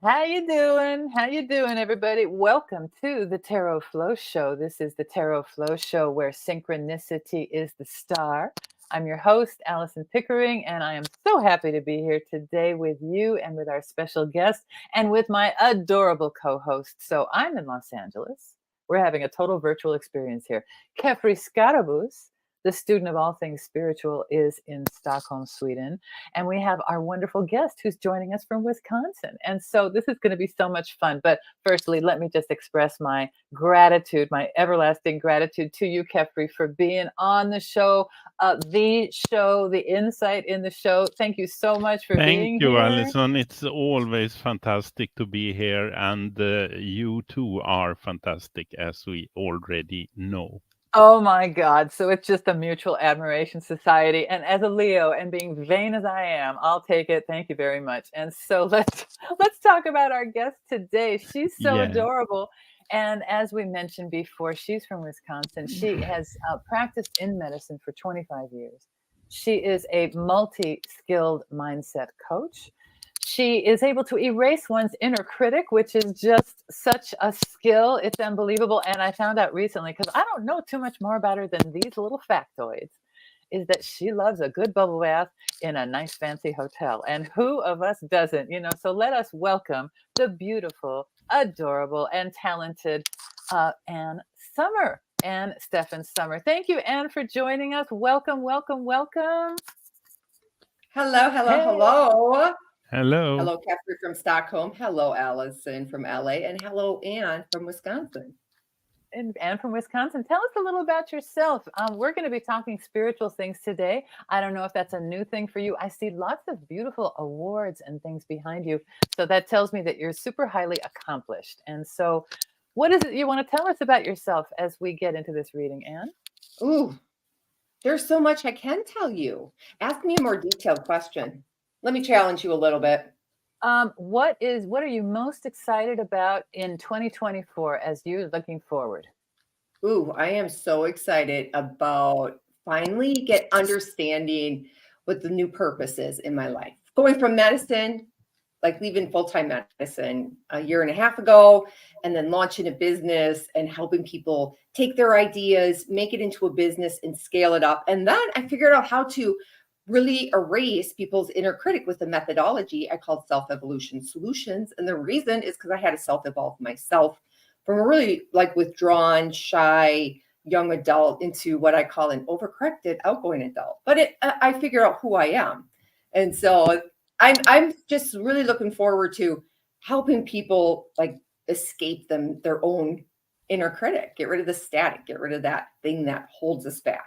How you doing? How you doing, everybody? Welcome to the Tarot Flow Show. This is the Tarot Flow Show where synchronicity is the star. I'm your host, Alison Pickering, and I am so happy to be here today with you and with our special guest and with my adorable co-host. So I'm in Los Angeles. We're having a total virtual experience here. Kefri Skarabus, the student of all things spiritual, is in Stockholm, Sweden. And we have our wonderful guest who's joining us from Wisconsin. And so this is going to be so much fun. But firstly, let me just express my gratitude, my everlasting gratitude to you, Kefri, for being on the show, the insight in the show. Thank you so much for being Thank you, here. Alison. It's always fantastic to be here. And you too are fantastic, as we already know. Oh my God. So it's just a mutual admiration society. And as a Leo and being vain as I am, I'll take it. Thank you very much. And so let's talk about our guest today. She's so adorable. And as we mentioned before, she's from Wisconsin. She has practiced in medicine for 25 years. She is a multi-skilled mindset coach. She is able to erase one's inner critic, which is just such a skill. It's unbelievable. And I found out recently, because I don't know too much more about her than these little factoids, is that she loves a good bubble bath in a nice fancy hotel. And who of us doesn't? So let us welcome the beautiful, adorable, and talented ANN SOMMER. Ann Stefan Sommer. Thank you, Ann, for joining us. Welcome, welcome, welcome. Hello, hello, hello. Hello. Hello, Kefri from Stockholm. Hello, Alison from LA. And hello, Ann from Wisconsin. And Ann from Wisconsin. Tell us a little about yourself. We're going to be talking spiritual things today. I don't know if that's a new thing for you. I see lots of beautiful awards and things behind you. So that tells me that you're super highly accomplished. And so what is it you want to tell us about yourself as we get into this reading, Ann? Ooh, there's so much I can tell you. Ask me a more detailed question. Let me challenge you a little bit. What are you most excited about in 2024 as you're looking forward? Ooh, I am so excited about finally get understanding what the new purpose is in my life. Going from medicine, like leaving full-time medicine a year and a half ago, and then launching a business and helping people take their ideas, make it into a business and scale it up. And then I figured out how to really erase people's inner critic with a methodology I called self-evolution solutions. And the reason is because I had to self-evolve myself from a really withdrawn, shy, young adult into what I call an overcorrected, outgoing adult. But I figured out who I am. And so I'm just really looking forward to helping people escape their own inner critic, get rid of the static, get rid of that thing that holds us back.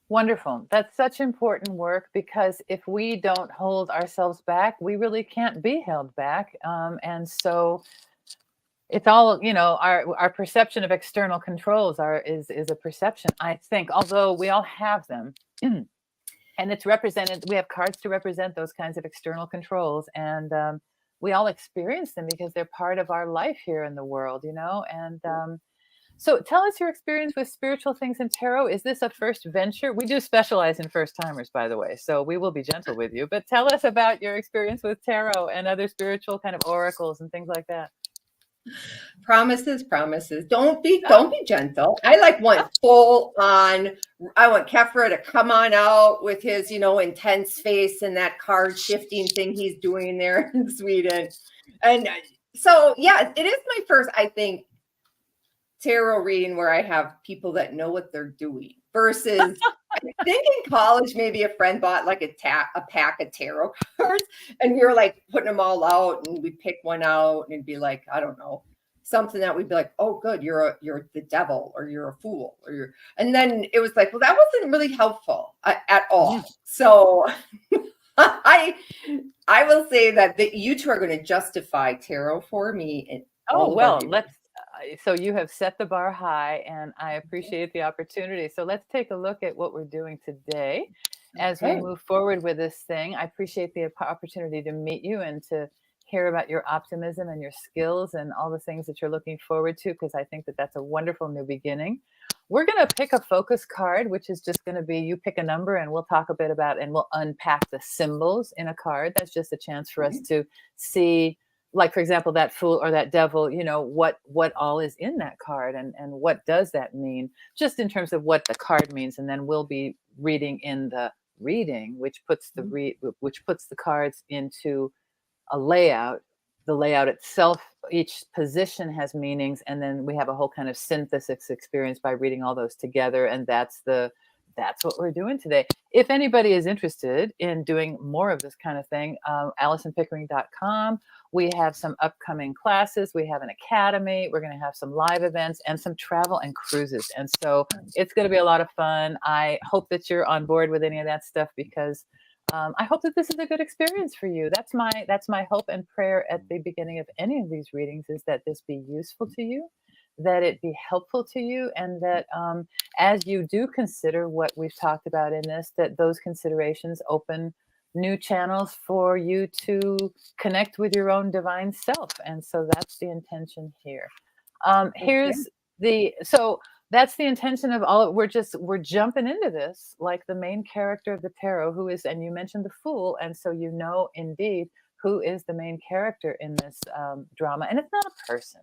Wonderful. That's such important work, because if we don't hold ourselves back, we really can't be held back. And so it's all, our perception of external controls is a perception, I think, although we all have them. And it's represented, we have cards to represent those kinds of external controls. And we all experience them because they're part of our life here in the world, and so tell us your experience with spiritual things in tarot. Is this a first venture? We do specialize in first timers, by the way, so we will be gentle with you. But tell us about your experience with tarot and other spiritual kind of oracles and things like that. Promises. Don't be gentle. I want full on. I want Kefra to come on out with his, intense face and that card shifting thing he's doing there in Sweden. And so, yeah, it is my first, I think, tarot reading where I have people that know what they're doing versus I think in college, maybe a friend bought a pack of tarot cards and we were putting them all out and we'd pick one out and it'd be I don't know, something that we'd be oh, good, you're the devil or you're a fool and then it was well, that wasn't really helpful at all. So I will say that you two are going to justify tarot for me. So you have set the bar high, and I appreciate the opportunity. So let's take a look at what we're doing today as we move forward with this thing. I appreciate the opportunity to meet you and to hear about your optimism and your skills and all the things that you're looking forward to, because I think that that's a wonderful new beginning. We're going to pick a focus card, which is just going to be, you pick a number and we'll talk a bit about, and we'll unpack the symbols in a card. That's just a chance for us to see like, for example, that fool or that devil, you know, what all is in that card, and what does that mean, just in terms of what the card means. And then we'll be reading in the reading, which puts the cards into a layout. The layout itself, each position has meanings, and then we have a whole kind of synthesis experience by reading all those together. And that's what we're doing today. If anybody is interested in doing more of this kind of thing, ALISONPickering.com. We have some upcoming classes. We have an academy. We're going to have some live events and some travel and cruises. And so it's going to be a lot of fun. I hope that you're on board with any of that stuff, because I hope that this is a good experience for you. That's my hope and prayer at the beginning of any of these readings, is that this be useful to you, that it be helpful to you, and that as you do consider what we've talked about in this, that those considerations open new channels for you to connect with your own divine self. And so that's the intention here. So that's the intention of all. We're jumping into this like the main character of the tarot, who is, and you mentioned the Fool, and so you know indeed who is the main character in this drama. And it's not a person.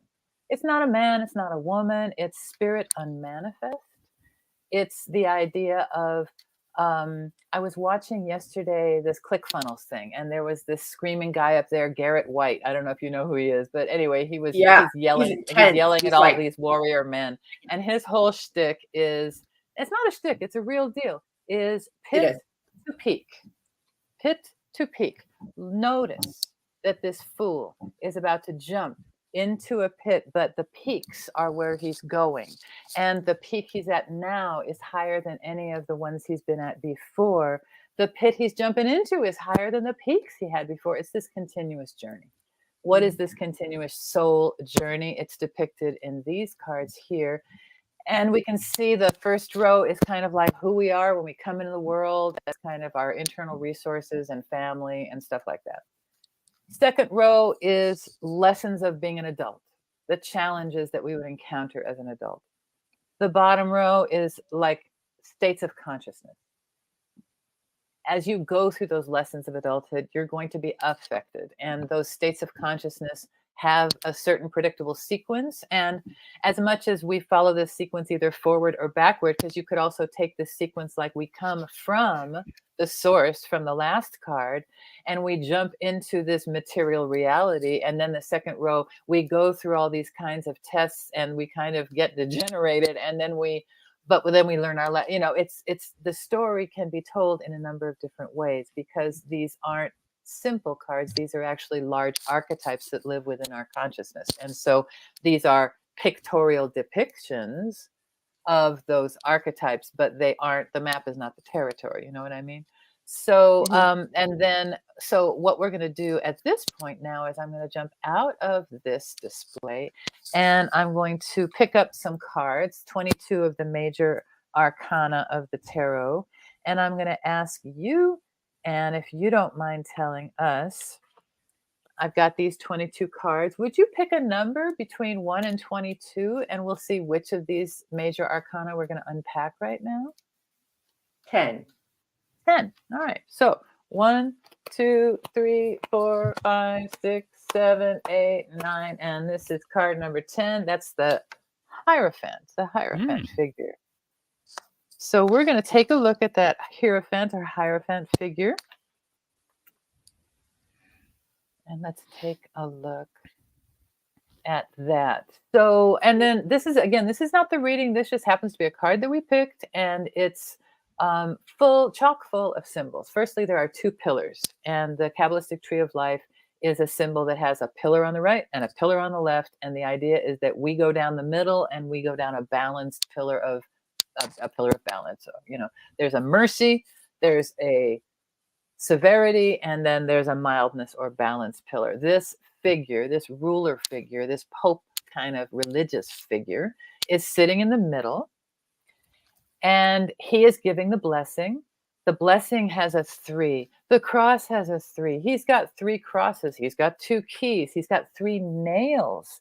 It's not a man, it's not a woman, it's spirit unmanifest. It's the idea of, I was watching yesterday this ClickFunnels thing, and there was this screaming guy up there, Garrett White. I don't know if you know who he is, but anyway, he's yelling at all these warrior men. And his whole shtick is, it's not a shtick, it's a real deal, is pit to peak. Pit to peak. Notice that this fool is about to jump into a pit, but the peaks are where he's going. And the peak he's at now is higher than any of the ones he's been at before. The pit he's jumping into is higher than the peaks he had before. It's this continuous journey. What is this continuous soul journey? It's depicted in these cards here. And we can see the first row is kind of like who we are when we come into the world. That's kind of our internal resources and family and stuff like that. Second row is lessons of being an adult, the challenges that we would encounter as an adult. The bottom row is like states of consciousness. As you go through those lessons of adulthood, you're going to be affected. And those states of consciousness have a certain predictable sequence. And as much as we follow this sequence either forward or backward, because you could also take this sequence like we come from the source, from the last card, and we jump into this material reality. And then the second row, we go through all these kinds of tests and we kind of get degenerated. And then we learn our, it's the story can be told in a number of different ways, because these aren't simple cards. These are actually large archetypes that live within our consciousness. And so these are pictorial depictions of those archetypes, but they aren't, the map is not the territory. You know what I mean? So, so what we're going to do at this point now is I'm going to jump out of this display, and I'm going to pick up some cards, 22 of the major arcana of the tarot. And I'm going to ask you, and if you don't mind telling us, I've got these 22 cards. Would you pick a number between 1 and 22, and we'll see which of these major arcana we're going to unpack right now? 10. 10. All right. So 1, 2, 3, 4, 5, 6, 7, 8, 9. And this is card number 10. That's the Hierophant figure. So we're going to take a look at that Hierophant figure. And let's take a look at that. So, and then this is not the reading. This just happens to be a card that we picked, and it's chock full of symbols. Firstly, there are 2 pillars, and the Kabbalistic tree of life is a symbol that has a pillar on the right and a pillar on the left. And the idea is that we go down the middle and we go down a balanced pillar of balance. So, there's a mercy, there's a severity, and then there's a mildness or balance pillar. This figure, this ruler figure, this Pope kind of religious figure is sitting in the middle, and he is giving the blessing. The blessing has a 3. The cross has a 3. He's got 3 crosses. He's got 2 keys. He's got 3 nails.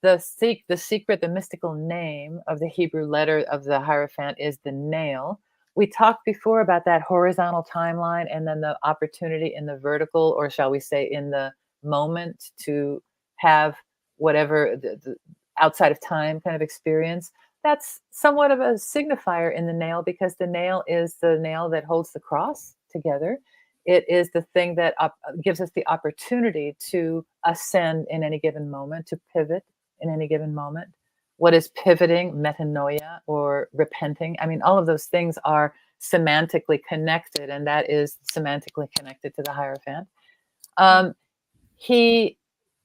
The secret, the mystical name of the Hebrew letter of the Hierophant is the nail. We talked before about that horizontal timeline, and then the opportunity in the vertical, or shall we say in the moment to have whatever the outside of time kind of experience, that's somewhat of a signifier in the nail, because the nail is the nail that holds the cross together. It is the thing that gives us the opportunity to ascend in any given moment, to pivot in any given moment. What is pivoting? Metanoia, or repenting. I mean, all of those things are semantically connected, and that is semantically connected to the Hierophant. He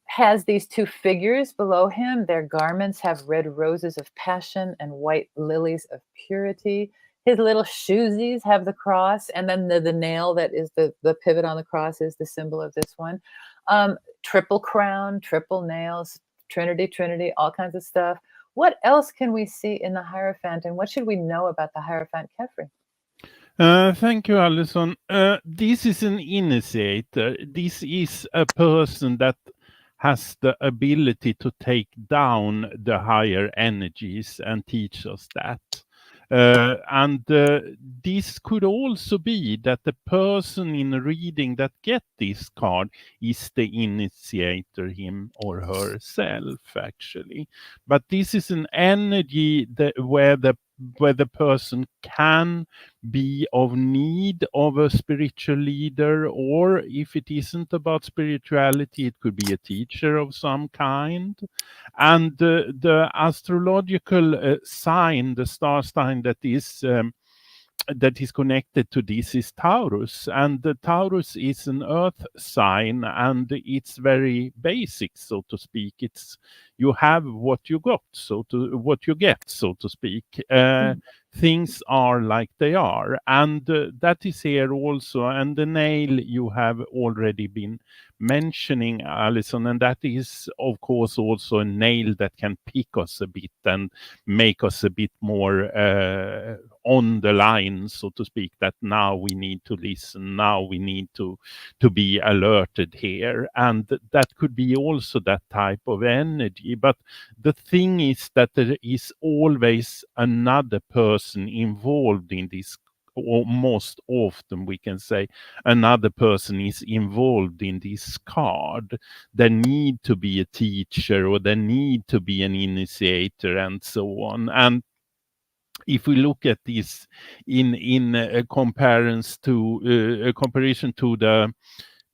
has these two figures below him. Their garments have red roses of passion and white lilies of purity. His little shoesies have the cross, and then the nail that is the pivot on the cross is the symbol of this one. Triple crown, triple nails, Trinity, all kinds of stuff. What else can we see in the Hierophant, and what should we know about the Hierophant Khepri? Thank you, Alison. This is an initiator. This is a person that has the ability to take down the higher energies and teach us that. This could also be that the person in reading that get this card is the initiator, him or herself, actually. But this is an energy where the person can be of need of a spiritual leader, or if it isn't about spirituality, it could be a teacher of some kind. And the astrological sign, the star sign that is connected to this is Taurus, and the Taurus is an earth sign, and it's very basic, so to speak. It's you have what you got, what you get, so to speak. Things are like they are, and that is here also. And the nail you have already been mentioning, Alison, and that is of course also a nail that can pick us a bit and make us a bit more on the line, so to speak, that now we need to listen, now we need to be alerted here. And that could be also that type of energy. But the thing is that there is always another person involved in this, or most often we can say another person is involved in this card. There need to be a teacher, or there need to be an initiator, and so on. And if we look at this in a comparison to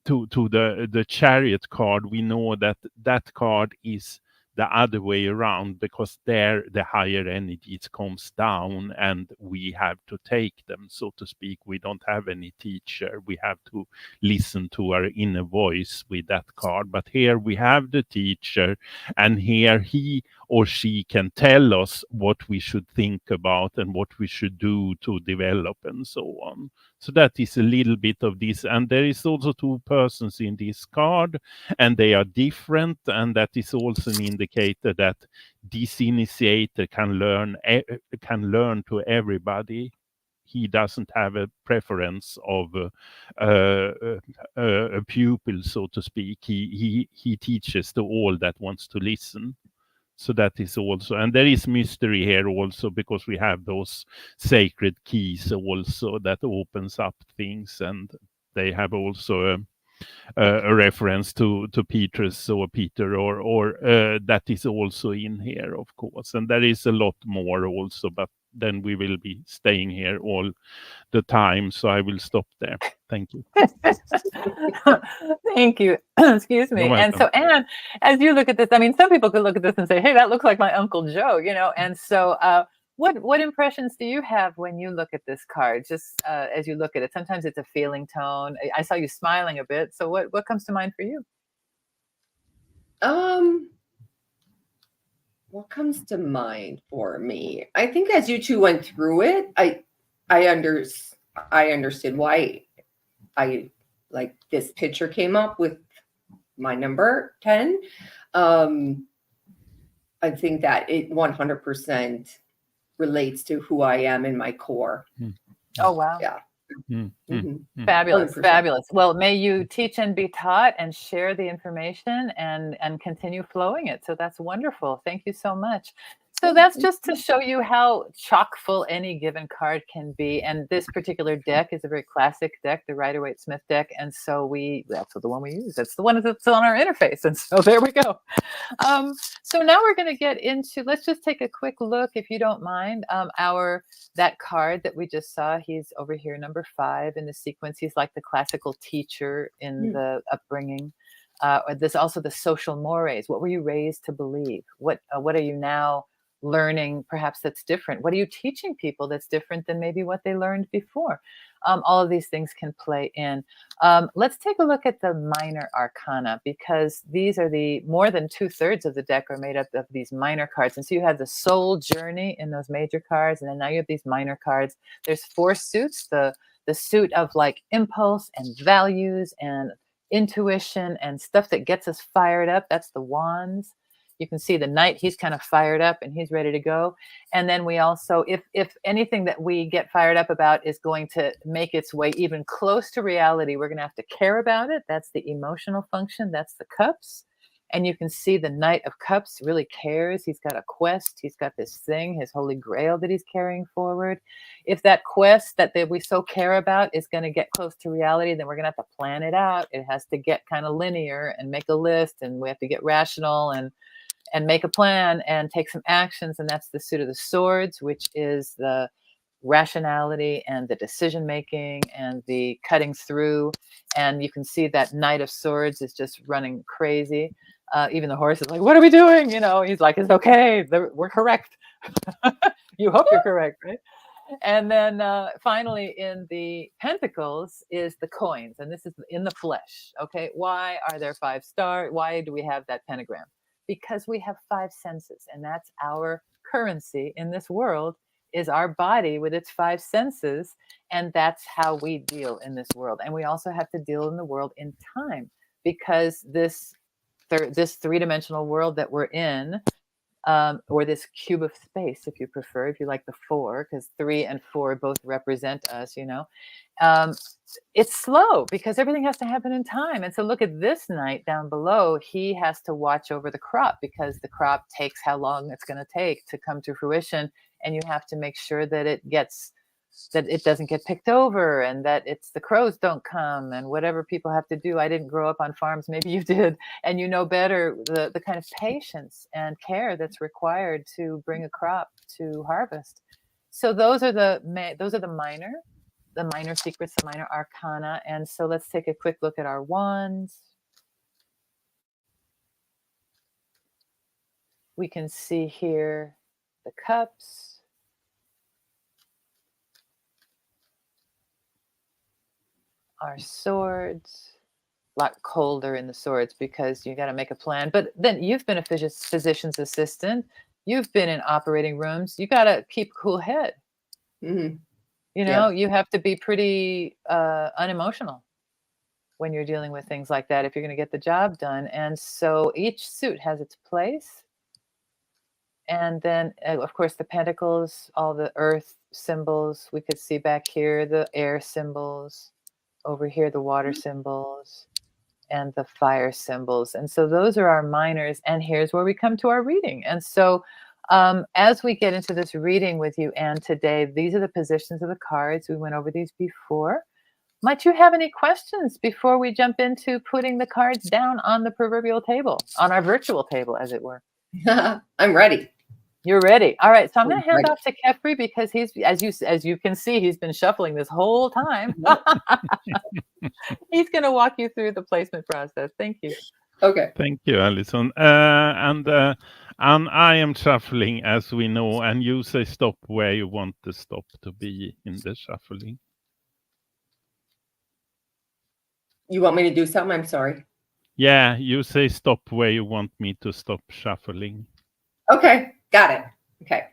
the chariot card, we know that card is the other way around, because there the higher energies comes down and we have to take them, so to speak. We don't have any teacher. We have to listen to our inner voice with that card. But here we have the teacher, and here he or she can tell us what we should think about and what we should do to develop, and so on. So that is a little bit of this. And there is also two persons in this card, and they are different. And that is also an indicator that this initiator can learn to everybody. He doesn't have a preference of a pupil, so to speak. He teaches to all that wants to listen. So that is also, and there is mystery here also, because we have those sacred keys also that opens up things, and they have also a reference to Petrus or Peter, or that is also in here, of course. And there is a lot more also, but then we will be staying here all the time, so I will stop there. Thank you. Thank you. Excuse me. And so, Anne, as you look at this, I mean, some people could look at this and say, hey, that looks like my Uncle Joe, and so what impressions do you have when you look at this card, just as you look at it? Sometimes it's a feeling tone. I saw you smiling a bit, so what comes to mind for you? What comes to mind for me? I think as you two went through it, I understood why like this picture came up with my number 10. I think that it 100% relates to who I am in my core. Oh, wow. Yeah. Fabulous. 100%. Fabulous. Well, may you teach and be taught and share the information and continue flowing it. So that's wonderful. Thank you so much. So that's just to show you how chock full any given card can be. And this particular deck is a very classic deck, the Rider-Waite-Smith deck. And so that's the one we use. That's the one that's on our interface. And so there we go. So now we're going to get into, let's just take a quick look, if you don't mind, that card that we just saw. He's over here, number 5 in the sequence. He's like the classical teacher in the upbringing. There's also the social mores. What were you raised to believe? What are you now learning perhaps that's different? What are you teaching people that's different than maybe what they learned before? All of these things can play in. Let's take a look at the minor arcana, because these are more than 2/3 of the deck are made up of these minor cards. And so you have the soul journey in those major cards, and then now you have these minor cards. There's 4 suits, the suit of like impulse and values and intuition and stuff that gets us fired up. That's the wands. You can see the knight, he's kind of fired up and he's ready to go. And then we also, if anything that we get fired up about is going to make its way even close to reality, we're going to have to care about it. That's the emotional function. That's the cups. And you can see the Knight of Cups really cares. He's got a quest. He's got this thing, his holy grail that he's carrying forward. If that quest that we so care about is going to get close to reality, then we're going to have to plan it out. It has to get kind of linear and make a list, and we have to get rational and make a plan and take some actions. And that's the suit of the swords, which is the rationality and the decision making and the cutting through. And you can see that Knight of Swords is just running crazy. Even the horse is like, what are we doing? You know, he's like, it's okay, we're correct. You hope you're correct, right? And then finally in the pentacles is the coins, and this is in the flesh. Okay, why are there 5 stars? Why do we have that pentagram? Because we have 5 senses, and that's our currency in this world, is our body with its 5 senses, and that's how we deal in this world. And we also have to deal in the world in time, because this 3-dimensional world that we're in, or this cube of space, if you prefer, if you like the 4, because 3 and 4 both represent us, you know, it's slow because everything has to happen in time. And so look at this knight down below. He has to watch over the crop, because the crop takes how long it's going to take to come to fruition. And you have to make sure that it doesn't get picked over, and that the crows don't come, and whatever people have to do. I didn't grow up on farms. Maybe you did. And you know better the kind of patience and care that's required to bring a crop to harvest. So those are the minor secrets, the minor arcana. And so let's take a quick look at our wands. We can see here the cups. Our swords, a lot colder in the swords because you got to make a plan. But then you've been a physician's assistant. You've been in operating rooms. You got to keep a cool head. Mm-hmm. You know, you have to be pretty unemotional when you're dealing with things like that if you're going to get the job done. And so each suit has its place. And then, of course, the pentacles, all the earth symbols. We could see back here the air symbols. Over here, the water symbols and the fire symbols. And so those are our minors. And here's where we come to our reading. And so as we get into this reading with you, Anne, today, these are the positions of the cards. We went over these before. Might you have any questions before we jump into putting the cards down on the proverbial table, on our virtual table, as it were? I'm ready. You're ready. All right. So I'm going to hand off to Kefri, because he's, as you can see, he's been shuffling this whole time. He's going to walk you through the placement process. Thank you. Okay. Thank you, Alison. And I am shuffling, as we know, and you say stop where you want the stop to be in the shuffling. You want me to do something? I'm sorry. Yeah, you say stop where you want me to stop shuffling. Okay. Got it. Okay.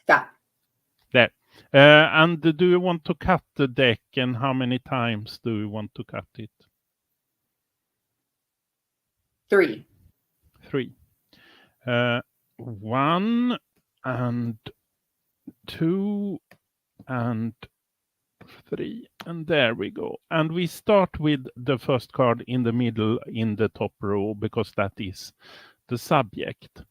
Stop. There. And do you want to cut the deck, and how many times do you want to cut it? 3. 3. 1 and 2 and 3. And there we go. And we start with the first card in the middle in the top row, because that is the subject.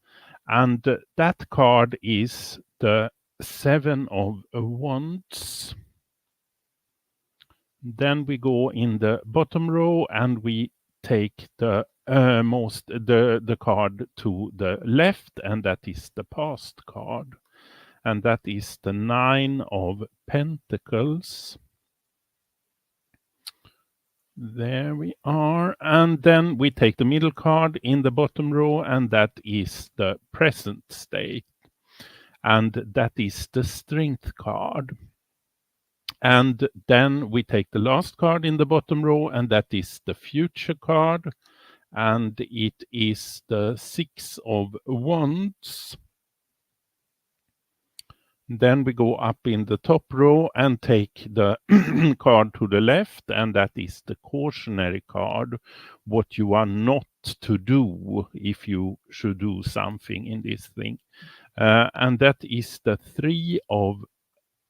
And that card is the 7 of Wands. Then we go in the bottom row and we take the the card to the left, and that is the past card. And that is the 9 of Pentacles. There we are. And then we take the middle card in the bottom row, and that is the present state. And that is the Strength card. And then we take the last card in the bottom row, and that is the Future card. And it is the 6 of Wands. Then we go up in the top row and take the card to the left, and that is the Cautionary card. What you are not to do if you should do something in this thing. And that is the 3 of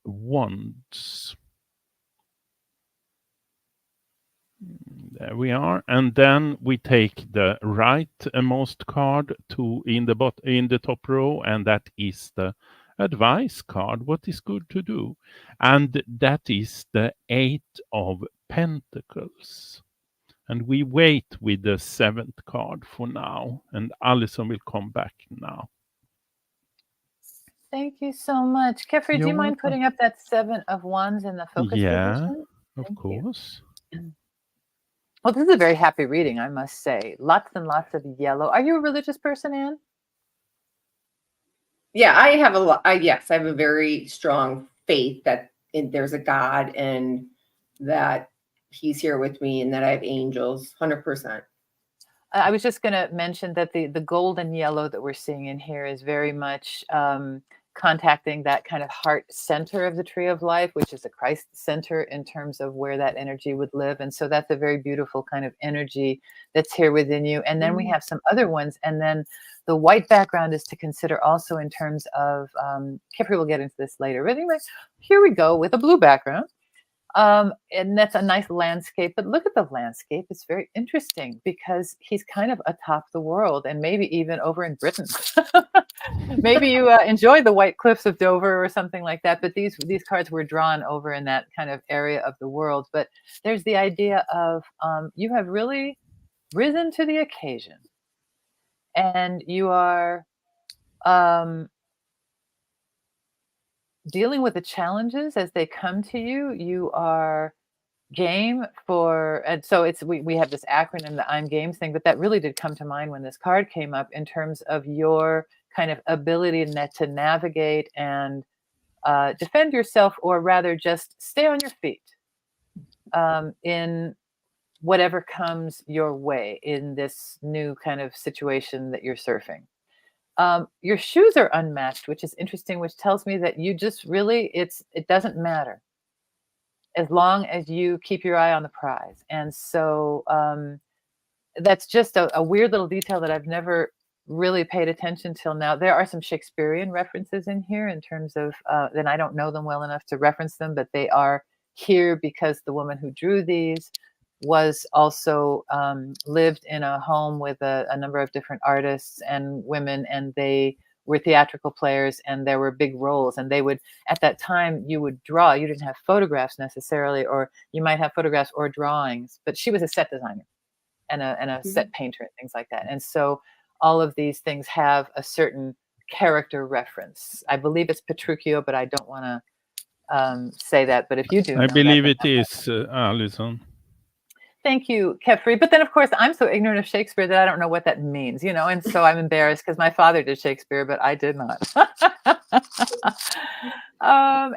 Wands. There we are. And then we take the rightmost card in the top row, and that is the Advice card. What is good to do? And that is the 8 of Pentacles. And we wait with the 7th card for now, and Alison will come back now. Thank you so much. Kefri, do you mind putting up that 7 of Wands in the focus position? Of course. Well, this is a very happy reading, I must say. Lots and lots of yellow. Are you a religious person, Anne? Yeah, I have a lot. Yes, I have a very strong faith that there's a God and that he's here with me and that I have angels, 100%. I was just going to mention that the golden yellow that we're seeing in here is very much contacting that kind of heart center of the tree of life, which is the Christ center in terms of where that energy would live. And so that's a very beautiful kind of energy that's here within you. And then we have some other ones. And then the white background is to consider also in terms of, Kefri will get into this later. But anyway, here we go with a blue background. And that's a nice landscape, but look at the landscape. It's very interesting because he's kind of atop the world and maybe even over in Britain. Maybe you enjoy the white cliffs of Dover or something like that, but these cards were drawn over in that kind of area of the world. But there's the idea of you have really risen to the occasion and you are dealing with the challenges as they come to you. You are game for, and so it's we have this acronym, the I'm Games thing, but that really did come to mind when this card came up in terms of your kind of ability to navigate and defend yourself, or rather just stay on your feet in whatever comes your way in this new kind of situation that you're surfing. Your shoes are unmatched, which is interesting, which tells me that you just really, it doesn't matter as long as you keep your eye on the prize. And so that's just a weird little detail that I've never really paid attention till now. There are some Shakespearean references in here in terms of, and I don't know them well enough to reference them, but they are here because the woman who drew these was also lived in a home with a number of different artists and women, and they were theatrical players, and there were big roles, and they would, at that time, you would draw. You didn't have photographs necessarily, or you might have photographs or drawings, but she was a set designer and a set painter and things like that. And so all of these things have a certain character reference. I believe it's Petruchio, but I don't want to say that, but if you do, I believe it is Alison. Thank you, Kefri. But then, of course, I'm so ignorant of Shakespeare that I don't know what that means, you know, and so I'm embarrassed because my father did Shakespeare, but I did not.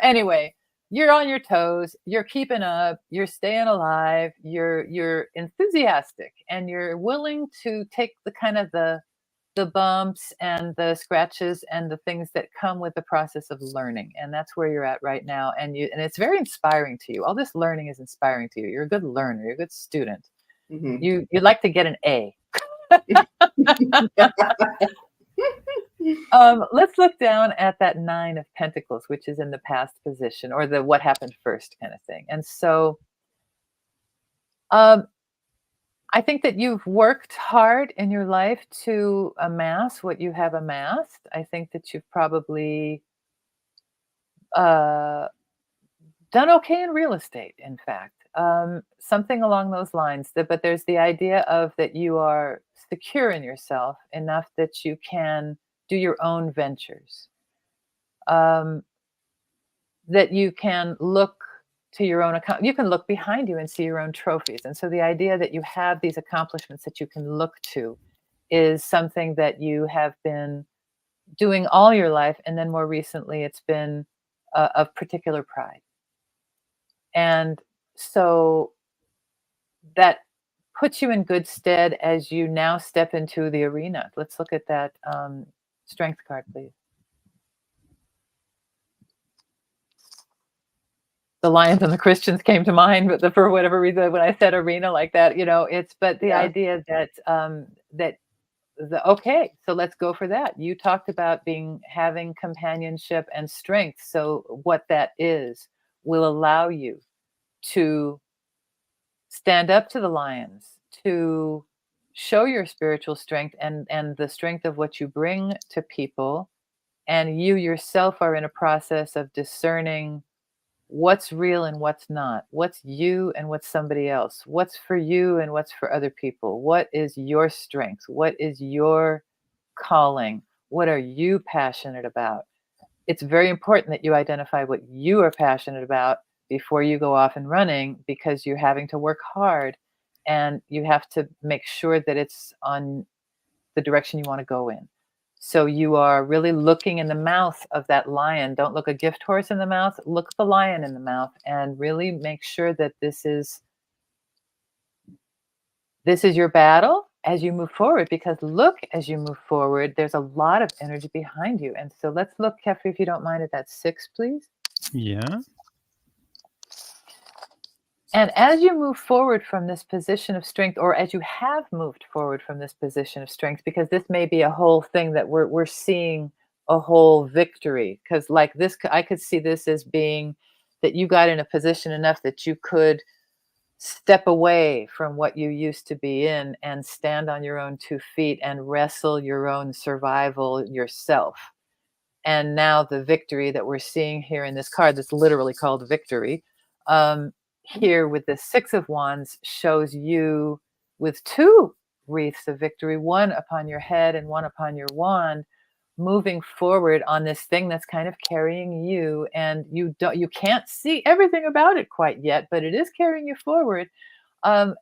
Anyway, you're on your toes, you're keeping up, you're staying alive, you're enthusiastic, and you're willing to take the kind of the bumps and the scratches and the things that come with the process of learning. And that's where you're at right now. And it's very inspiring to you. All this learning is inspiring to you. You're a good learner. You're a good student. You'd like to get an A. Let's look down at that 9 of Pentacles, which is in the past position, or the what happened first kind of thing. And so I think that you've worked hard in your life to amass what you have amassed. I think that you've probably uh, done okay in real estate, in fact. Something along those lines. But there's the idea of that you are secure in yourself enough that you can do your own ventures. Um, that you can look to your own account. You can look behind you and see your own trophies. And so the idea that you have these accomplishments that you can look to is something that you have been doing all your life. And then more recently, it's been of particular pride. And so that puts you in good stead as you now step into the arena. Let's look at that strength card, please. The lions and the Christians came to mind, but for whatever reason, when I said arena like that, but the idea that okay, so let's go for that. You talked about having companionship and strength. So what that is will allow you to stand up to the lions, to show your spiritual strength and the strength of what you bring to people. And you yourself are in a process of discerning what's real and what's not, what's you and what's somebody else, what's for you and what's for other people, what is your strength, what is your calling, what are you passionate about. It's very important that you identify what you are passionate about before you go off and running, because you're having to work hard and you have to make sure that it's on the direction you want to go in. So you are really looking in the mouth of that lion. Don't look a gift horse in the mouth, look the lion in the mouth and really make sure that this is your battle as you move forward, because look, as you move forward, there's a lot of energy behind you. And so let's look, Kefri, if you don't mind, at that 6, please. Yeah. And as you move forward from this position of strength, or as you have moved forward from this position of strength, because this may be a whole thing that we're seeing a whole victory, because like this, I could see this as being that you got in a position enough that you could step away from what you used to be in and stand on your own 2 feet and wrestle your own survival yourself. And now the victory that we're seeing here in this card, that's literally called victory, here with the 6 of Wands, shows you with 2 wreaths of victory, one upon your head and one upon your wand, moving forward on this thing that's kind of carrying you, and you can't see everything about it quite yet, but it is carrying you forward. And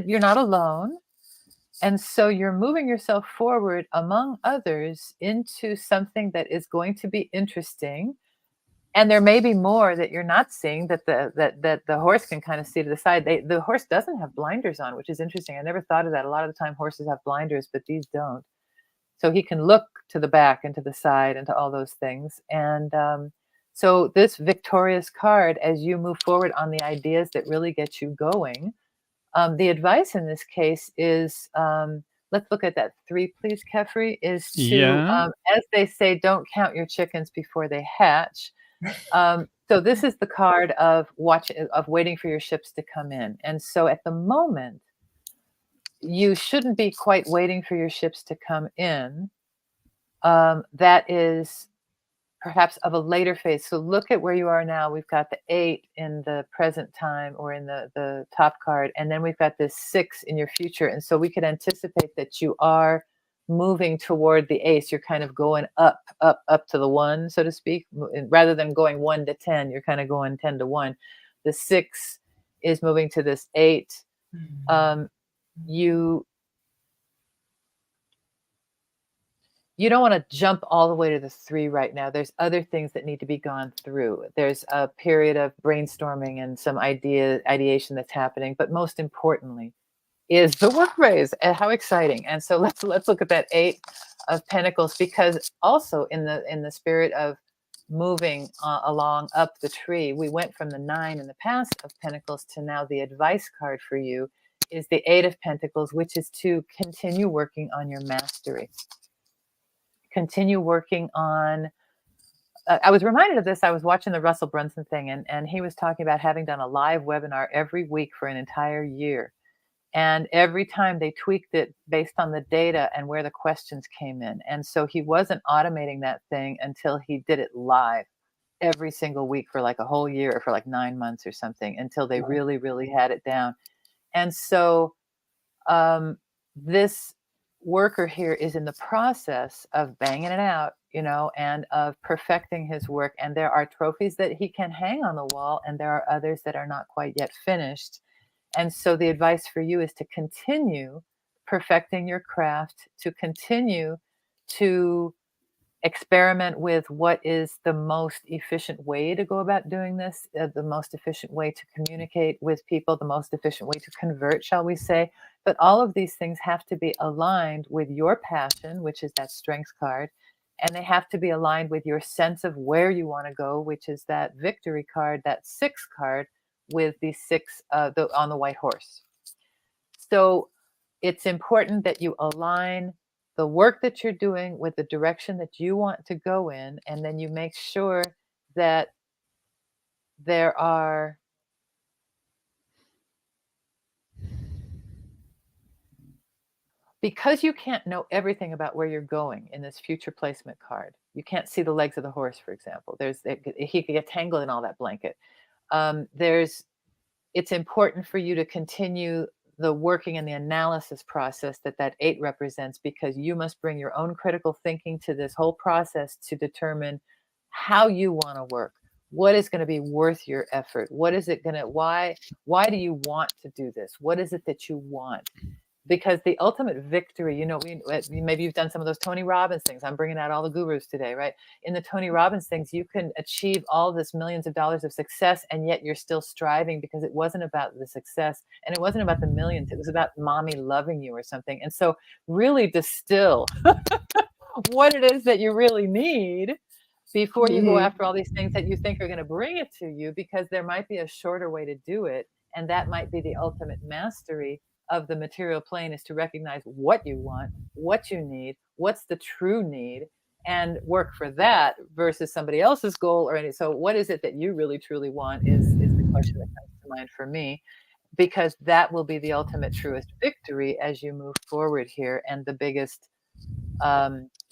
you're not alone. And so you're moving yourself forward, among others, into something that is going to be interesting. And there may be more that you're not seeing, that the horse can kind of see to the side. The horse doesn't have blinders on, which is interesting. I never thought of that. A lot of the time horses have blinders, but these don't. So he can look to the back and to the side and to all those things. And so this victorious card, as you move forward on the ideas that really get you going, the advice in this case is, let's look at that 3, please, Kefri, is to, as they say, don't count your chickens before they hatch. So this is the card of waiting for your ships to come in. And so at the moment, you shouldn't be quite waiting for your ships to come in. That is perhaps of a later phase. So look at where you are now. We've got the 8 in the present time, or in the top card, and then we've got this 6 in your future. And so we could anticipate that you are moving toward the ace. You're kind of going up to the 1, so to speak, rather than going 1 to 10. You're kind of going 10 to 1. The 6 is moving to this 8. You don't want to jump all the way to the 3 right now. There's other things that need to be gone through. There's a period of brainstorming and some ideation that's happening. But most importantly is the work phase. And how exciting. And so let's look at that 8 of Pentacles, because also in the spirit of moving along up the tree, we went from the 9 in the past of Pentacles to now the advice card for you is the 8 of Pentacles, which is to continue working on your mastery. Continue working on, I was reminded of this. I was watching the Russell Brunson thing, and he was talking about having done a live webinar every week for an entire year. And every time they tweaked it based on the data and where the questions came in. And so he wasn't automating that thing until he did it live every single week for like a whole year, or for like 9 months or something, until they really, really had it down. And so this worker here is in the process of banging it out, and of perfecting his work. And there are trophies that he can hang on the wall, and there are others that are not quite yet finished. And so the advice for you is to continue perfecting your craft, to continue to experiment with what is the most efficient way to go about doing this, the most efficient way to communicate with people, the most efficient way to convert, shall we say. But all of these things have to be aligned with your passion, which is that strength card, and they have to be aligned with your sense of where you want to go, which is that victory card, that 6 card with the 6 on the white horse. So it's important that you align the work that you're doing with the direction that you want to go in, and then you make sure that there are because you can't know everything about where you're going in this future placement card. You can't see the legs of the horse, for example. He could get tangled in all that blanket. It's important for you to continue the working and the analysis process that 8 represents, because you must bring your own critical thinking to this whole process to determine how you want to work. What is going to be worth your effort? What is it going to, why do you want to do this? What is it that you want? Because the ultimate victory, maybe you've done some of those Tony Robbins things. I'm bringing out all the gurus today, right? In the Tony Robbins things, you can achieve all this millions of dollars of success, and yet you're still striving, because it wasn't about the success and it wasn't about the millions. It was about mommy loving you or something. And so really distill what it is that you really need before you go after all these things that you think are going to bring it to you, because there might be a shorter way to do it. And that might be the ultimate mastery of the material plane, is to recognize what you want, what you need, what's the true need, and work for that versus somebody else's goal or any. So what is it that you really truly want is the question that comes to mind for me, because that will be the ultimate truest victory as you move forward here, and the biggest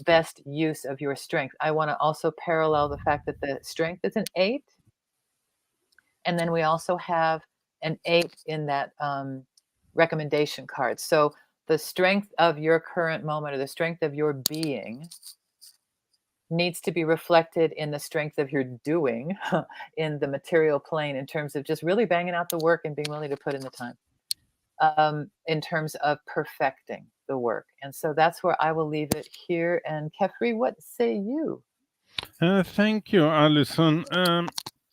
best use of your strength. I want to also parallel the fact that the strength is an 8, and then we also have an 8 in that recommendation card. So the strength of your current moment, or the strength of your being, needs to be reflected in the strength of your doing in the material plane, in terms of just really banging out the work and being willing to put in the time, in terms of perfecting the work. And so that's where I will leave it here. And Kefri, what say you? Thank you, Alison.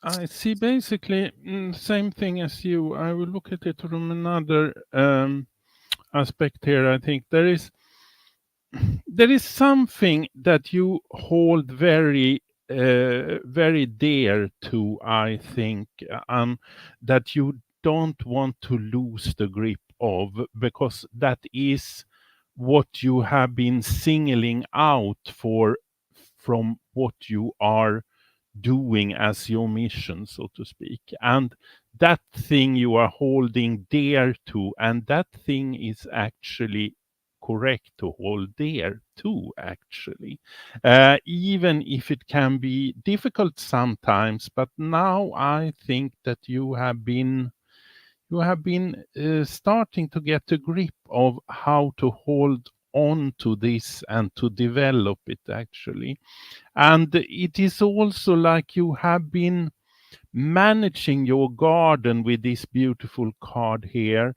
I see basically same thing as you. I will look at it from another aspect here. I think there is something that you hold very very dear to, I think, that you don't want to lose the grip of, because that is what you have been singling out from what you are doing as your mission, so to speak. And that thing you are holding dear to, and that thing is actually correct to hold dear to, actually, even if it can be difficult sometimes. But now I think that you have been starting to get a grip of how to hold on to this and to develop it, actually. And it is also like you have been managing your garden with this beautiful card here.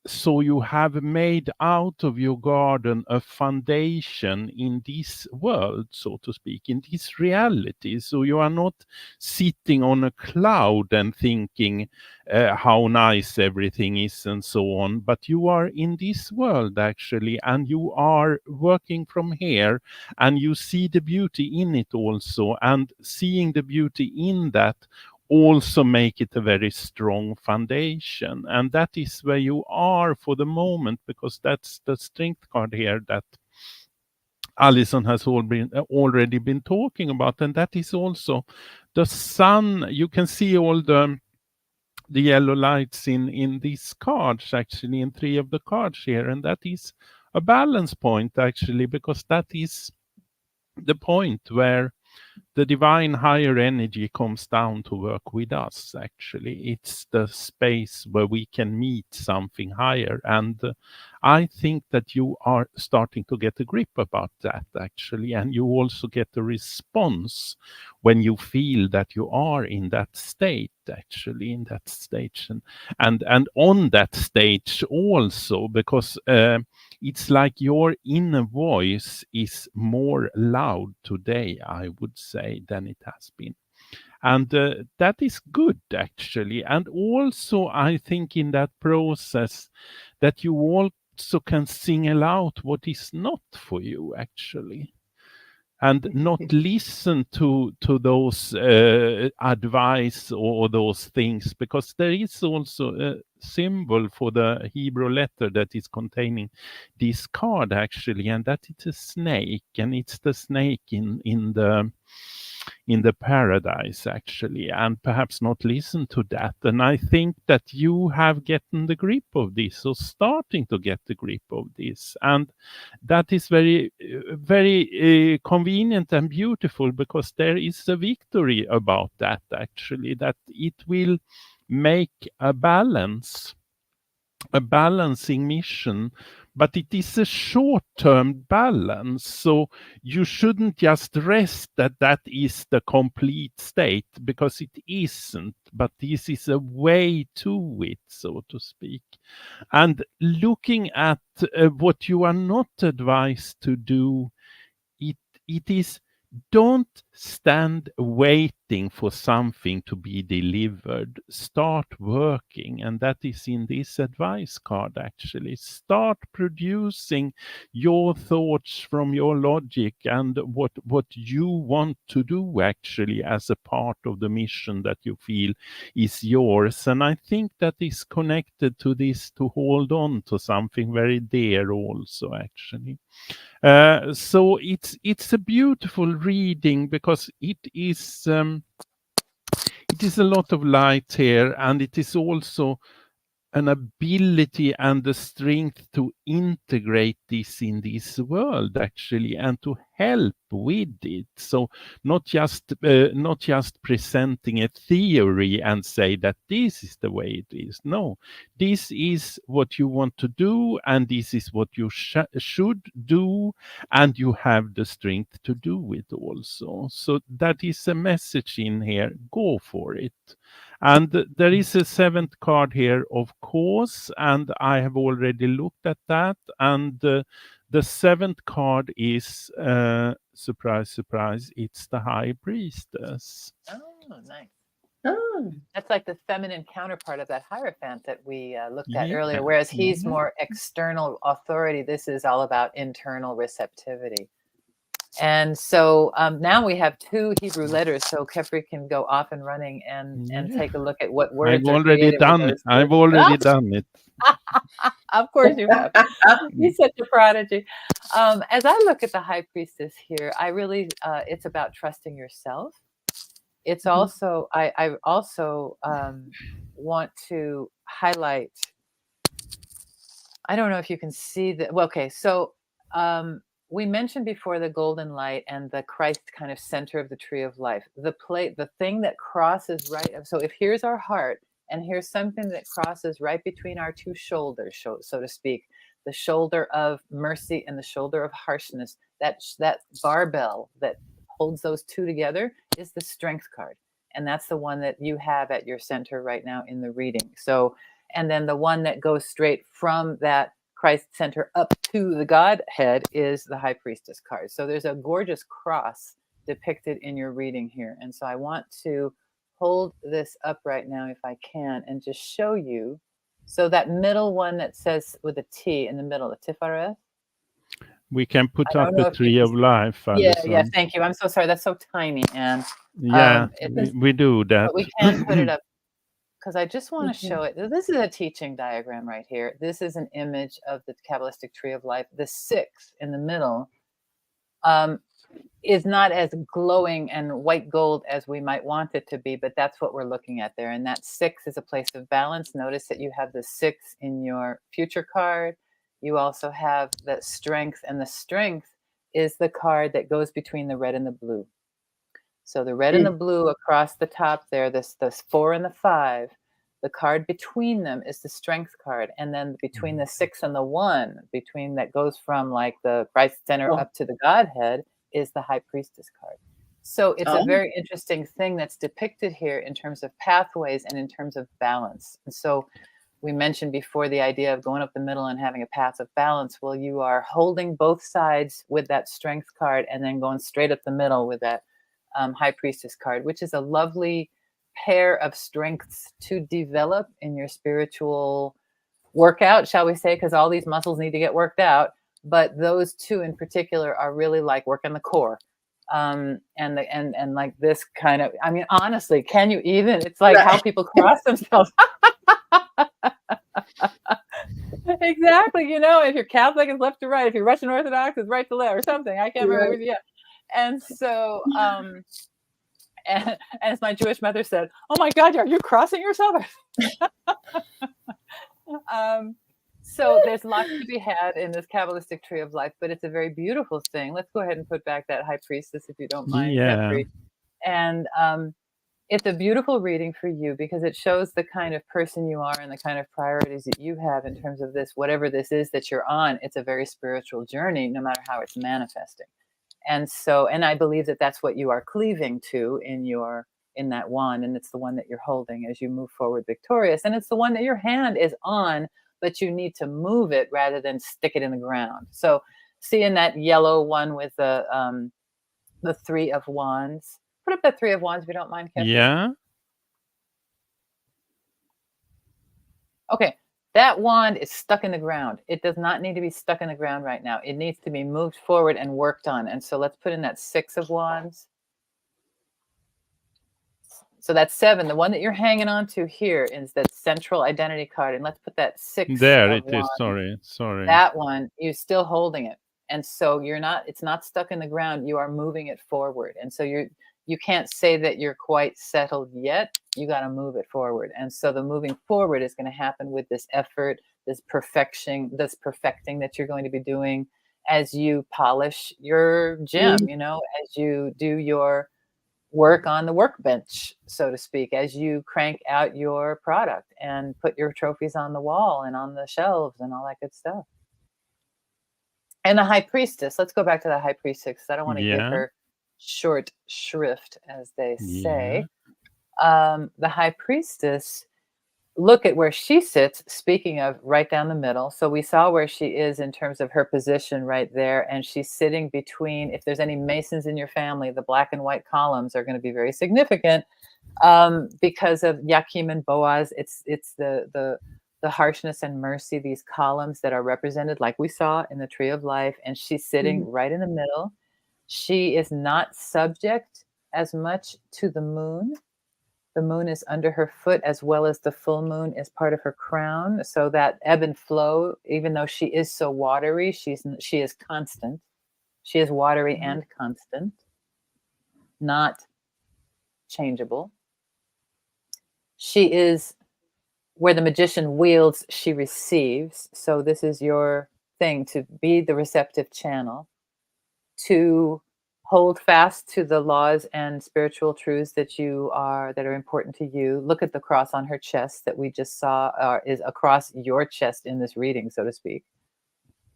So you have made out of your garden a foundation in this world, so to speak, in this reality. So you are not sitting on a cloud and thinking how nice everything is and so on, but you are in this world, actually, and you are working from here, and you see the beauty in it also, and seeing the beauty in that also make it a very strong foundation. And that is where you are for the moment, because that's the strength card here that Alison has already been talking about. And that is also the sun. You can see all the the yellow lights in these cards, actually, in 3 of the cards here, and that is a balance point, actually, because that is the point where the divine higher energy comes down to work with us, actually. It's the space where we can meet something higher. And I think that you are starting to get a grip about that, actually. And you also get a response when you feel that you are in that state, actually, in that stage. And on that stage also, because it's like your inner voice is more loud today, I would say, than it has been. And that is good, actually. And also, I think in that process that you also can single out what is not for you, actually. And not listen to those advice or those things, because there is also a symbol for the Hebrew letter that is containing this card, actually, and that it's a snake, and it's the snake in the paradise, actually, and perhaps not listen to that. And I think that you have gotten the grip of this, or starting to get the grip of this, and that is very convenient and beautiful, because there is a victory about that, actually, that it will make a balancing mission, but it is a short-term balance. So you shouldn't just rest that is the complete state, because it isn't, but this is a way to it, so to speak. And looking at what you are not advised to do, it is, don't stand waiting for something to be delivered. Start working, and that is in this advice card, actually. Start producing your thoughts from your logic and what you want to do, actually, as a part of the mission that you feel is yours. And I think that is connected to this, to hold on to something very dear also, actually. So it's a beautiful reading, because it is a lot of light here, and it is also an ability and the strength to integrate this in this world, actually, and to help with it. So not just presenting a theory and say that this is the way it is. No, this is what you want to do, and this is what you should do, and you have the strength to do it also. So that is a message in here. Go for it. And there is a 7th card here, of course, and I have already looked at that. And the 7th card is, surprise, surprise, it's the High Priestess. Oh, nice. Oh. That's like the feminine counterpart of that Hierophant that we looked at earlier, whereas he's more external authority. This is all about internal receptivity. And so now we have 2 Hebrew letters, so Kefri can go off and running and take a look at what words I've already done it. I've already done it. Of course you have. He's such a prodigy. As I look at the High Priestess here, I really, it's about trusting yourself. It's also, I also want to highlight, I don't know if you can see that. Well, okay, so we mentioned before the golden light and the Christ kind of center of the tree of life. The thing that crosses right. So if here's our heart, and here's something that crosses right between our 2 shoulders, so to speak, the shoulder of mercy and the shoulder of harshness, that barbell that holds those 2 together is the strength card. And that's the one that you have at your center right now in the reading. So, and then the one that goes straight from that Christ center up to the Godhead is the High Priestess card. So there's a gorgeous cross depicted in your reading here. And so I want to hold this up right now, if I can, and just show you. So that middle one that says with a T in the middle, the Tifareth. We can put up the tree of life. ALISON. Yeah, thank you. I'm so sorry. That's so tiny. And yeah, we do that. But we can put it up, because I just want to show it. This is a teaching diagram right here. This is an image of the Kabbalistic tree of life. The 6 in the middle is not as glowing and white gold as we might want it to be, but that's what we're looking at there. And that 6 is a place of balance. Notice that you have the 6 in your future card. You also have the strength, and the strength is the card that goes between the red and the blue. So the red and the blue across the top there, this 4 and the 5, the card between them is the strength card. And then between the 6 and the 1, between that goes from like the Christ center up to the Godhead, is the high priestess card. So it's a very interesting thing that's depicted here in terms of pathways and in terms of balance. And so we mentioned before the idea of going up the middle and having a path of balance. Well, you are holding both sides with that strength card and then going straight up the middle with that high priestess card, which is a lovely pair of strengths to develop in your spiritual workout, shall we say, because all these muscles need to get worked out. But those two in particular are really like working the core. And like this kind of, I mean, honestly, can you even, it's like how people cross themselves. Exactly. You know, if you're Catholic, it's left to right. If you're Russian Orthodox, it's right to left or something. I can't remember. Yeah. And so, and as my Jewish mother said, "Oh my God, are you crossing yourself?" So there's lots to be had in this Kabbalistic tree of life, but it's a very beautiful thing. Let's go ahead and put back that high priestess, if you don't mind. Yeah. And it's a beautiful reading for you because it shows the kind of person you are and the kind of priorities that you have in terms of this, whatever this is that you're on. It's a very spiritual journey, no matter how it's manifesting. And so, and I believe that that's what you are cleaving to in that wand, and it's the one that you're holding as you move forward victorious, and it's the one that your hand is on, but you need to move it rather than stick it in the ground. So, seeing that yellow one with the 3 of Wands, put up that 3 of Wands if you don't mind, Kathy. Yeah. Okay. That wand is stuck in the ground. It does not need to be stuck in the ground right now. It needs to be moved forward and worked on. And so let's put in that 6 of Wands. So that's 7. The one that you're hanging on to here is that central identity card. And let's put that 6 there of it is. Wands. Sorry. That one, you're still holding it. And so it's not stuck in the ground. You are moving it forward. And so you can't say that you're quite settled yet. You got to move it forward. And so the moving forward is going to happen with this effort, this perfecting that you're going to be doing as you polish your gym, you know, as you do your work on the workbench, so to speak, as you crank out your product and put your trophies on the wall and on the shelves and all that good stuff. And the high priestess, let's go back to the high priestess, because I don't want to give her short shrift, as they say. The high priestess, look at where she sits, speaking of right down the middle. So we saw where she is in terms of her position right there, and she's sitting between, if there's any Masons in your family, the black and white columns are going to be very significant because of Yakim and Boaz. It's the harshness and mercy, these columns that are represented like we saw in the tree of life, and she's sitting right in the middle. She is not subject as much to the moon. The moon is under her foot, as well as the full moon is part of her crown. So that ebb and flow, even though she is so watery, she is constant. She is watery and constant, not changeable. She is where the magician wields, she receives. So this is your thing, to be the receptive channel, to hold fast to the laws and spiritual truths that are important to you. Look at the cross on her chest that we just saw is across your chest in this reading, so to speak.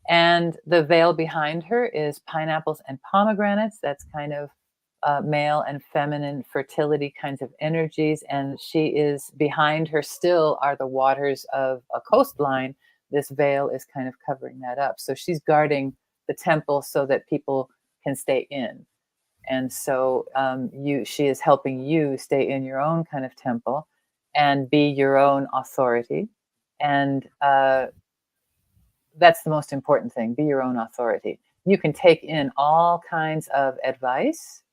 And the veil behind her is pineapples and pomegranates. That's kind of male and feminine fertility kinds of energies. And she is behind her still are the waters of a coastline. This veil is kind of covering that up. So she's guarding the temple so that people can stay in. And so she is helping you stay in your own kind of temple and be your own authority. And that's the most important thing, be your own authority. You can take in all kinds of advice,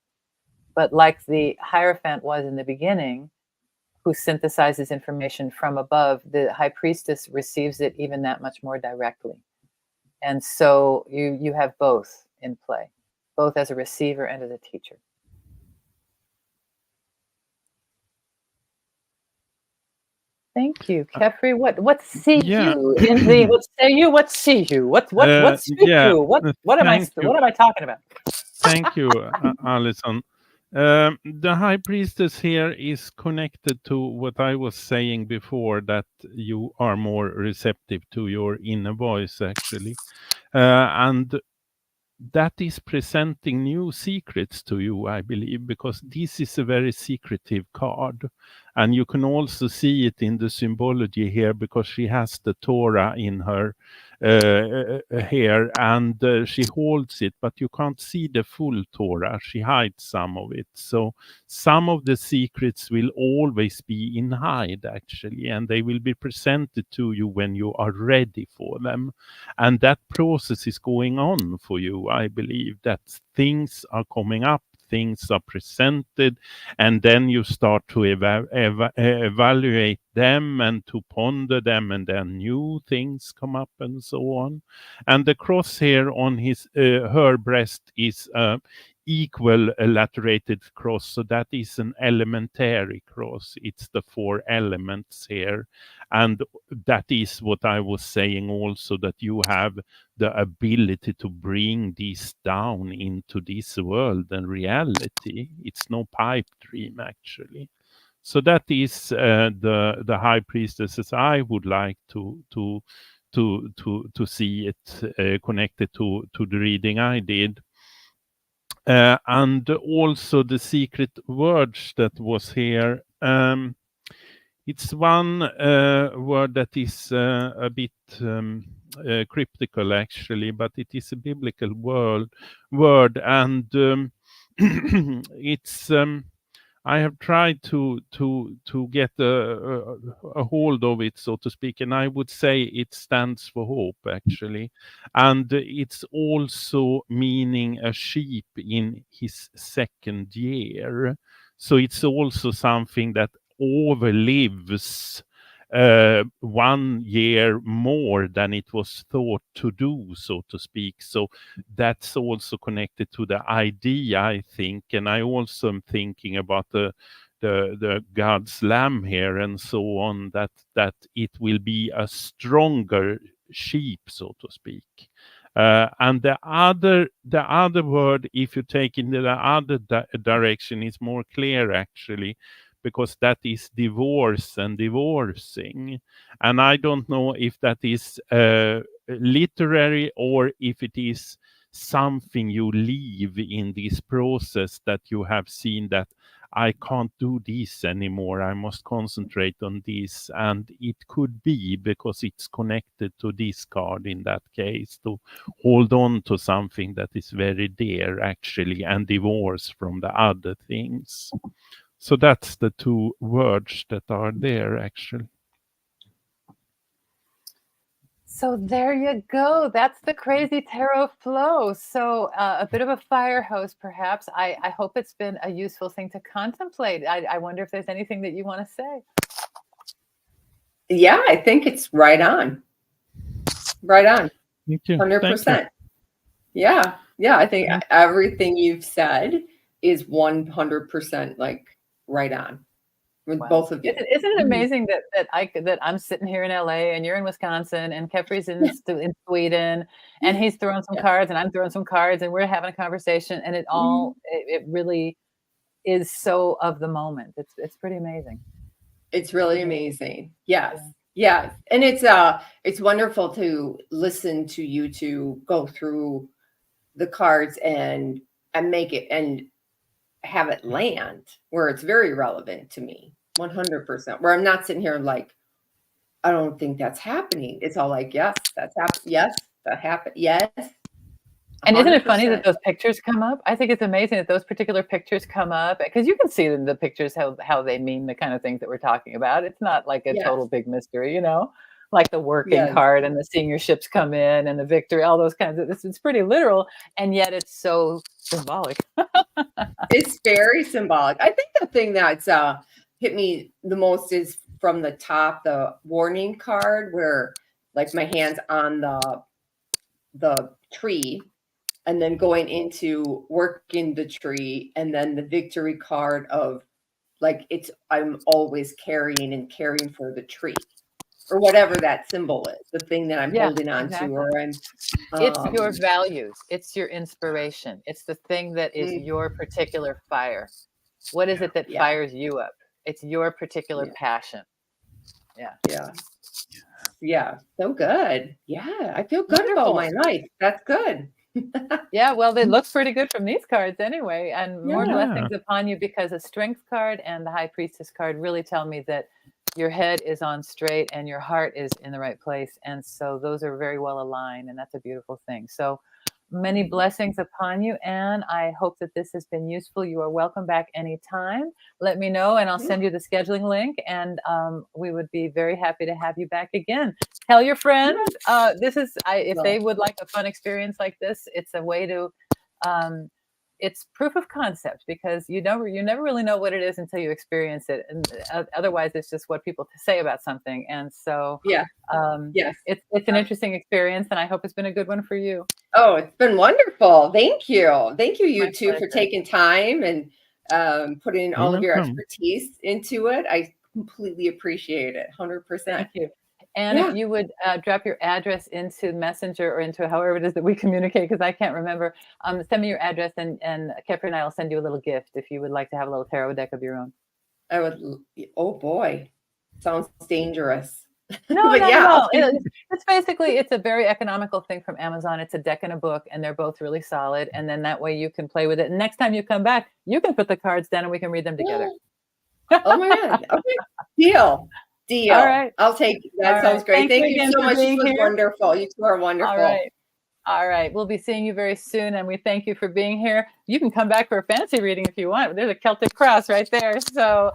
but like the Hierophant was in the beginning, who synthesizes information from above, the high priestess receives it even that much more directly. And so you have both in play. both as a receiver and as a teacher. Thank you, Kefri. What see Yeah. you in the what say you? What see you? What speak Yeah. you? What am I Thank you. what am I talking about? Thank you, Alison. The high priestess here is connected to what I was saying before, that you are more receptive to your inner voice, actually. And that is presenting new secrets to you, I believe, because this is a very secretive card. And you can also see it in the symbology here, because she has the Torah in her here, and she holds it, but you can't see the full Torah. She hides some of it. So some of the secrets will always be in hide, actually, and they will be presented to you when you are ready for them. And that process is going on for you. I believe that things are coming up, things are presented, and then you start to evaluate them and to ponder them, and then new things come up and so on. And the cross here on her breast is equal lateral cross, so that is an elementary cross. It's the 4 elements here, and that is what I was saying also, that you have the ability to bring this down into this world and reality. It's no pipe dream, actually. So that is the high priestess as I would like to see it connected to the reading I did. And also the secret words that was here. It's one word that is a bit cryptical, actually, but it is a biblical word, and it's. I have tried to get a hold of it, so to speak, and I would say it stands for hope, actually, and it's also meaning a sheep in his 2nd year. So it's also something that overlives 1 year more than it was thought to do, so to speak. So that's also connected to the idea, I think. And I also am thinking about the God's lamb here and so on, that it will be a stronger sheep, so to speak. And the other word, if you take in the other direction, is more clear, actually, because that is divorce and divorcing. And I don't know if that is literary or if it is something you leave in this process, that you have seen that I can't do this anymore, I must concentrate on this. And it could be because it's connected to this card in that case, to hold on to something that is very dear, actually, and divorce from the other things. So that's the 2 words that are there, actually. So there you go. That's the crazy tarot flow. So a bit of a fire hose, perhaps. I hope it's been a useful thing to contemplate. I wonder if there's anything that you want to say. Yeah, I think it's right on. Right on. Thank you. 100%. Thank you. Yeah. I think everything you've said is 100% like right on with both of you. Isn't it amazing that I'm sitting here in LA and you're in Wisconsin and Kefri's in Sweden, and he's throwing some cards and I'm throwing some cards and we're having a conversation, and it all it really is so of the moment. It's pretty amazing. It's really amazing. Yes. And it's wonderful to listen to you two go through the cards and make it and have it land where it's very relevant to me. 100%. Where I'm not sitting here like, I don't think that's happening. It's all like, yes, that's happened. Yes, that happened. Yes. 100%. And isn't it funny that those pictures come up? I think it's amazing that those particular pictures come up, because you can see in the pictures how they mean the kind of things that we're talking about. It's not like a total big mystery, like the working card and the senior ships come in and the victory, all those kinds of, it's pretty literal, and yet it's so symbolic. It's very symbolic. I think the thing that's hit me the most is from the top, the warning card, where like my hand's on the tree, and then going into working the tree, and then the victory card of like I'm always carrying and caring for the tree, or whatever that symbol is, the thing that I'm holding on to, or I'm it's your values, it's your inspiration, it's the thing that is your particular fire. What is it that fires you up? It's your particular passion. Yeah, so good. Yeah, I feel good about my life. That's good. Yeah, well, they look pretty good from these cards anyway, and more blessings upon you, because a strength card and the High Priestess card really tell me that your head is on straight and your heart is in the right place, and so those are very well aligned, and that's a beautiful thing. So many blessings upon you, and I hope that this has been useful. You are welcome back anytime. Let me know, and I'll send you the scheduling link, and we would be very happy to have you back again. Tell your friends. If they would like a fun experience like this, it's a way to, it's proof of concept, because you never really know what it is until you experience it, and otherwise it's just what people say about something. And so it's an interesting experience, and I hope it's been a good one for you. Oh, it's been wonderful. Thank you you two for taking time and putting all of your expertise into it. I completely appreciate it. 100%. Thank you. And if you would drop your address into Messenger or into however it is that we communicate, because I can't remember, send me your address, and Kefri and I will send you a little gift if you would like to have a little tarot deck of your own. I would. Oh boy, sounds dangerous. No, not at all. It's basically, it's a very economical thing from Amazon. It's a deck and a book, and they're both really solid. And then that way you can play with it. And next time you come back, you can put the cards down and we can read them together. Oh my God. Okay. Deal. All right. I'll take it. That sounds great. Thank you so much. This was wonderful. You two are wonderful. All right. We'll be seeing you very soon, and we thank you for being here. You can come back for a fancy reading if you want. There's a Celtic cross right there. So,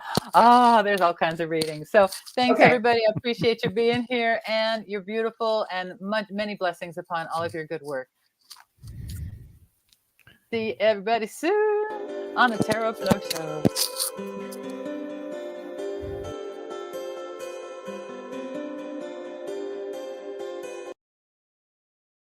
there's all kinds of readings. So thanks, everybody. I appreciate you being here, and you're beautiful, and many blessings upon all of your good work. See everybody soon on the Tarot Flow Show.